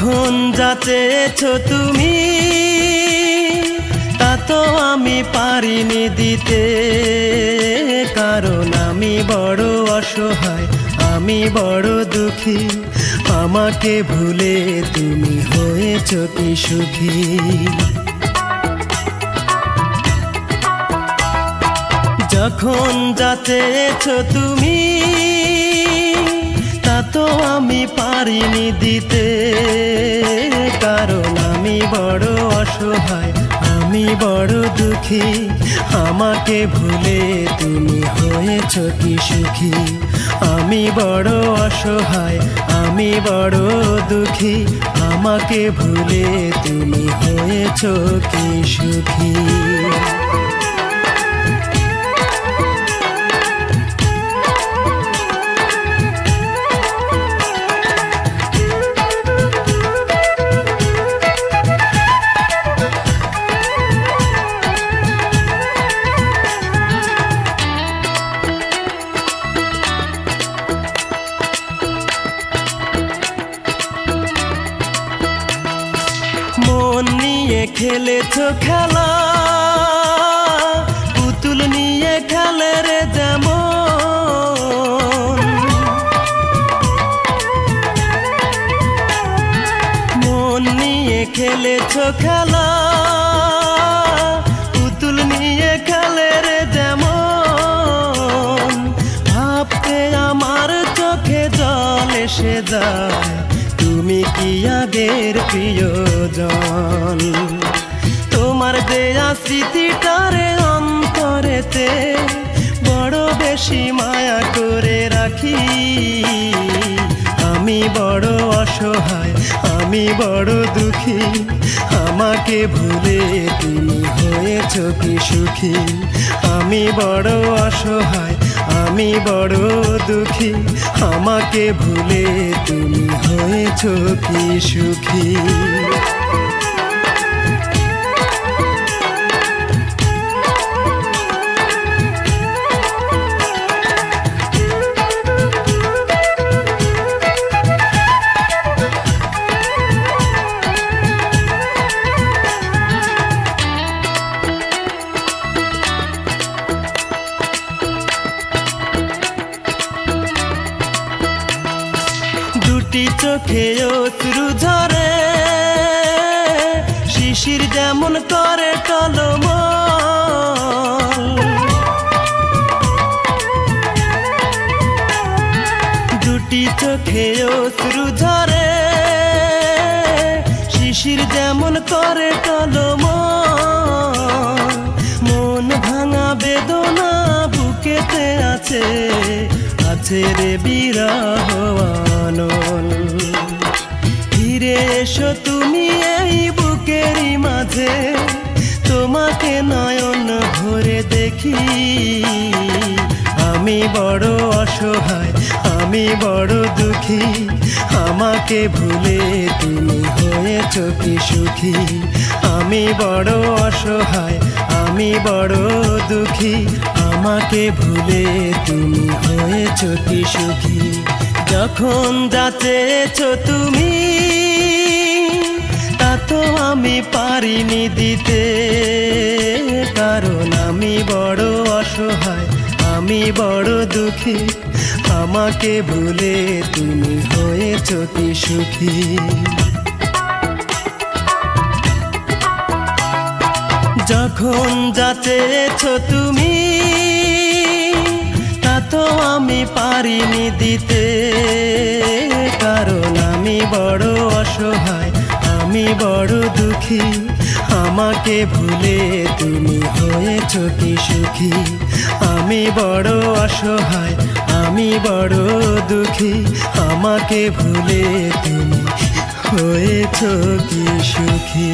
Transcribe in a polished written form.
যখন যা চেয়েছো তুমি তা তো আমি পারিনি দিতে, কারণ আমি বড় অসহায়, আমি বড় দুঃখী। আমাকে ভুলে তুমি হয়েছো কি সুখী। যখন যা চেয়েছো তুমি তা তো আমি পারিনি দিতে, কারণ আমি বড় অসহায়, আমি বড় দুঃখী। আমাকে ভুলে তুমি হয়েছো কি সুখী। আমি বড় অসহায়, আমি বড় দুঃখী। আমাকে ভুলে তুমি হয়েছো কি সুখী। মন নিয়ে খেলেছো খেলা, পুতুল নিয়ে খেলে রে যেমন। মন নিয়ে খেলেছো খেলা, পুতুল নিয়ে খেলে রে যেমন। ভাবতে আমার চোখে জল এসে যায়, তুমি কি আগের প্রিয়জন। তোমার দেয়া স্মৃতিটারে অন্তরেতে বড় বেশি মায়া করে রাখি। আমি বড় অসহায়, আমি বড় দুঃখী। আমাকে ভুলে তুমি হয়েছো কি সুখী। আমি বড় অসহায়, আমি বড় দুঃখী। আমাকে ভুলে তুমি হয়েছো কি সুখী। দুটি চোখে অশ্রু ঝরে, শিশির যেমন করে টলমল। দুটি চোখে অশ্রু ঝরে, শিশির যেমন করে টলমল। মন ভাঙা বেদনা বুকেতে আছে, আছে রে বিরহ আনল। ফিরে এসো তুমি এই বুকেরই মাঝে, তোমাকে নয়ন ভরে দেখি। আমি বড় অসহায়, আমি বড় দুঃখী। আমাকে ভুলে তুমি হয়েছো কি সুখী। আমি বড় অসহায়, আমি বড় দুঃখী। আমাকে ভুলে তুমি হয়েছো কি সুখী। যখন যা চেয়েছো তুমি তা তো আমি পারিনি দিতে, কারণ আমি বড় অসহায়, আমি বড় দুঃখী। আমাকে ভুলে তুমি হয়েছো কি সুখী। যখন যা চেয়েছো তুমি তা তো আমি পারিনি দিতে, কারণ আমি বড় অসহায়, আমি বড় দুঃখী। আমাকে ভুলে তুমি হয়েছো কি সুখী। আমি বড় অসহায়, আমি বড় দুঃখী। আমাকে ভুলে তুমি হয়েছো কি সুখী।